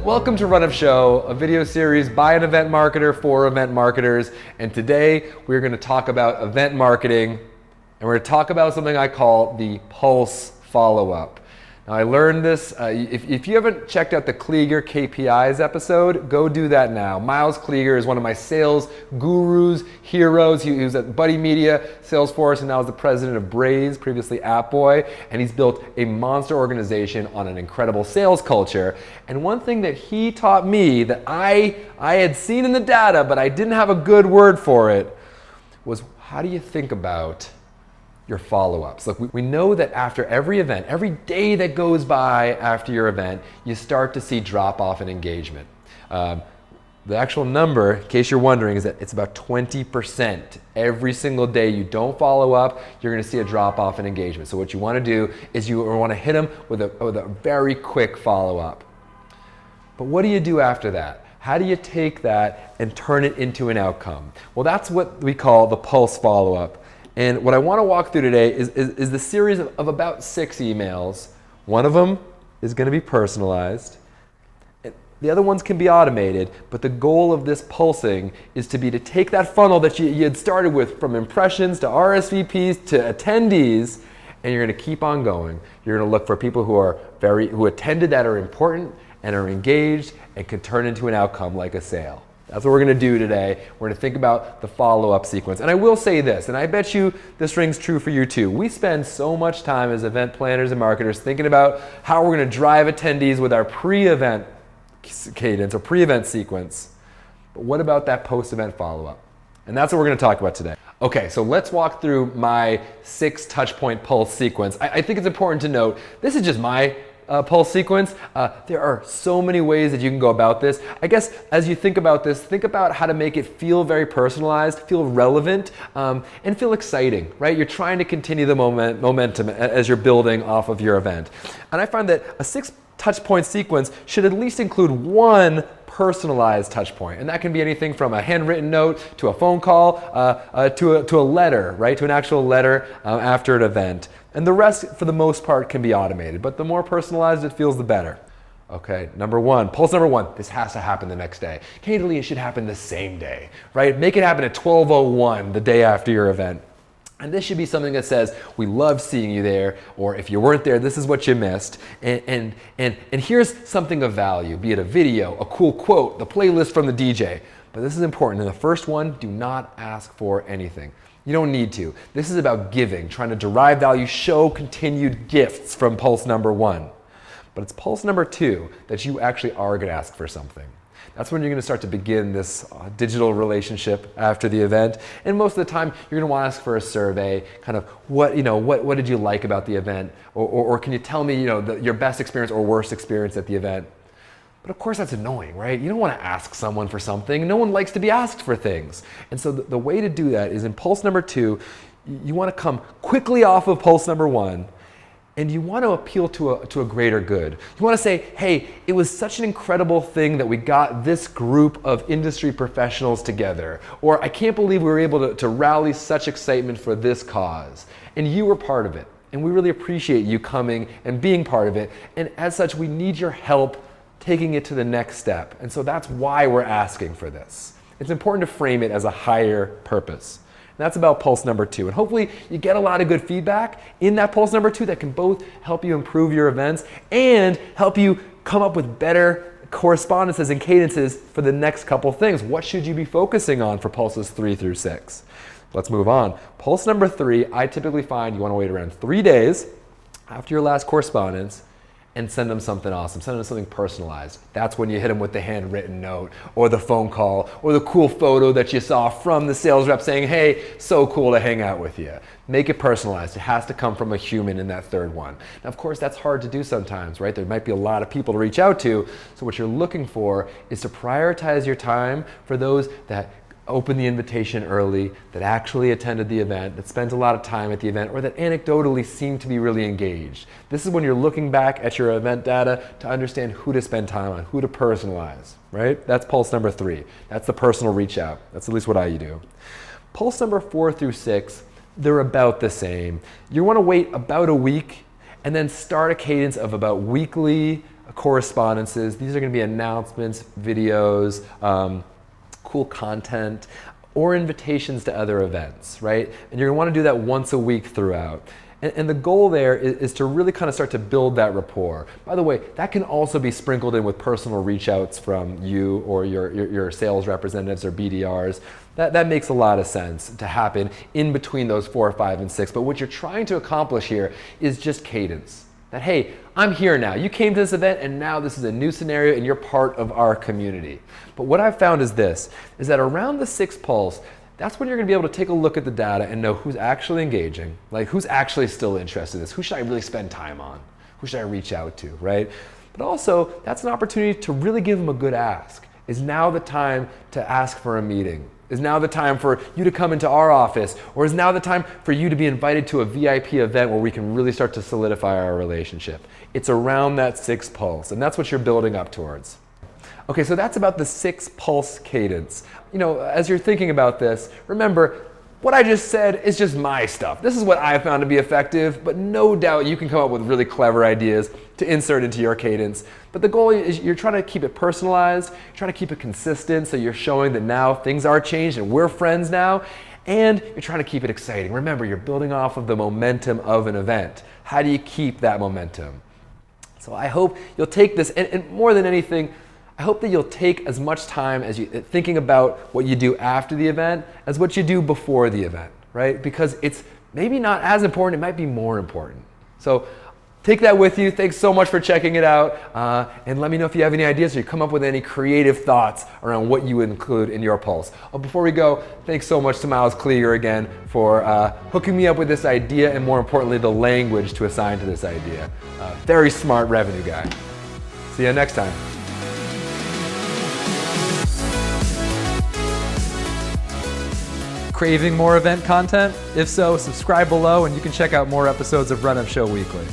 Welcome to Run of Show, a video series by an event marketer for event marketers. And today we're going to talk about event marketing, and we're going to talk about something I call the Pulse follow-up. Now, I learned this, if you haven't checked out the Klieger KPIs episode, go do that now. Miles Klieger is one of my sales gurus, heroes. He was at Buddy Media, Salesforce, and now is the president of Braze, previously Appboy, and he's built a monster organization on an incredible sales culture. And one thing that he taught me that I had seen in the data, but I didn't have a good word for it, was how do you think about your follow-ups? Look, we know that after every event, every day that goes by after your event, you start to see drop-off in engagement. The actual number, in case you're wondering, is that it's about 20%. Every single day you don't follow up, you're gonna see a drop-off in engagement. So what you wanna do is you wanna hit them with a very quick follow-up. But what do you do after that? How do you take that and turn it into an outcome? Well, that's what we call the Pulse follow-up. And what I want to walk through today is the series of about 6 emails. One of them is going to be personalized. The other ones can be automated, but the goal of this pulsing is to take that funnel that you had started with, from impressions to RSVPs to attendees, and you're going to keep on going. You're going to look for people who attended that are important and are engaged and can turn into an outcome like a sale. That's what we're going to do today. We're going to think about the follow-up sequence. And I will say this, and I bet you this rings true for you too. We spend so much time as event planners and marketers thinking about how we're going to drive attendees with our pre-event cadence or pre-event sequence. But what about that post-event follow-up? And that's what we're going to talk about today. Okay, so let's walk through my 6 touchpoint pulse sequence. I think it's important to note, this is just my pulse sequence. There are so many ways that you can go about this. I guess as you think about this, think about how to make it feel very personalized, feel relevant, and feel exciting, right? You're trying to continue the momentum as you're building off of your event. And I find that a 6 touch point sequence should at least include one personalized touch point. And that can be anything from a handwritten note to a phone call to a letter, right? To an actual letter after an event. And the rest, for the most part, can be automated. But the more personalized it feels, the better. Okay, pulse number one, this has to happen the next day. Candidly, it should happen the same day, right? Make it happen at 12:01, the day after your event. And this should be something that says, we love seeing you there, or if you weren't there, this is what you missed. And here's something of value, be it a video, a cool quote, the playlist from the DJ. But this is important. In the first one, do not ask for anything. You don't need to. This is about giving, trying to derive value, show continued gifts from pulse number 1. But it's pulse number 2 that you actually are going to ask for something. That's when you're going to start to begin this digital relationship after the event. And most of the time, you're going to want to ask for a survey, kind of what did you like about the event, or can you tell me your best experience or worst experience at the event. But of course that's annoying, right? You don't want to ask someone for something. No one likes to be asked for things. And so the way to do that is in pulse number 2, you want to come quickly off of pulse number 1, and you want to appeal to a greater good. You want to say, hey, it was such an incredible thing that we got this group of industry professionals together. Or I can't believe we were able to rally such excitement for this cause. And you were part of it. And we really appreciate you coming and being part of it. And as such, we need your help taking it to the next step. And so that's why we're asking for this. It's important to frame it as a higher purpose. And that's about pulse number 2. And hopefully you get a lot of good feedback in that pulse number 2 that can both help you improve your events and help you come up with better correspondences and cadences for the next couple things. What should you be focusing on for pulses 3 through 6? Let's move on. Pulse number 3, I typically find you want to wait around 3 days after your last correspondence and send them something awesome, send them something personalized. That's when you hit them with the handwritten note or the phone call or the cool photo that you saw from the sales rep saying, hey, so cool to hang out with you. Make it personalized. It has to come from a human in that third one. Now, of course, that's hard to do sometimes, right? There might be a lot of people to reach out to. So what you're looking for is to prioritize your time for those that open the invitation early, that actually attended the event, that spends a lot of time at the event, or that anecdotally seem to be really engaged. This is when you're looking back at your event data to understand who to spend time on, who to personalize, right? That's pulse number 3. That's the personal reach out. That's at least what I do. Pulse number 4 through 6, they're about the same. You want to wait about a week and then start a cadence of about weekly correspondences. These are going to be announcements, videos, cool content, or invitations to other events, right? And you're going to want to do that once a week throughout. And the goal there is to really kind of start to build that rapport. By the way, that can also be sprinkled in with personal reach outs from you or your sales representatives or BDRs. That makes a lot of sense to happen in between those 4, 5, and 6. But what you're trying to accomplish here is just cadence. That, hey, I'm here now. You came to this event and now this is a new scenario and you're part of our community. But what I've found is this, is that around the 6 pulse, that's when you're going to be able to take a look at the data and know who's actually engaging, like who's actually still interested in this, who should I really spend time on, who should I reach out to, right? But also, that's an opportunity to really give them a good ask. Is now the time to ask for a meeting? Is now the time for you to come into our office? Or is now the time for you to be invited to a VIP event where we can really start to solidify our relationship? It's around that 6 pulse, and that's what you're building up towards. Okay, so that's about the 6 pulse cadence. You know, as you're thinking about this, remember, what I just said is just my stuff. This is what I found to be effective, but no doubt you can come up with really clever ideas to insert into your cadence. But the goal is you're trying to keep it personalized, you're trying to keep it consistent, so you're showing that now things are changed and we're friends now, and you're trying to keep it exciting. Remember, you're building off of the momentum of an event. How do you keep that momentum? So I hope you'll take this, and more than anything, I hope that you'll take as much time as you thinking about what you do after the event as what you do before the event, right? Because it's maybe not as important, it might be more important. So take that with you. Thanks so much for checking it out. And let me know if you have any ideas or you come up with any creative thoughts around what you would include in your pulse. Before we go, thanks so much to Miles Klieger again for hooking me up with this idea and more importantly, the language to assign to this idea. Very smart revenue guy. See you next time. Craving more event content? If so, subscribe below and you can check out more episodes of Run Up Show Weekly.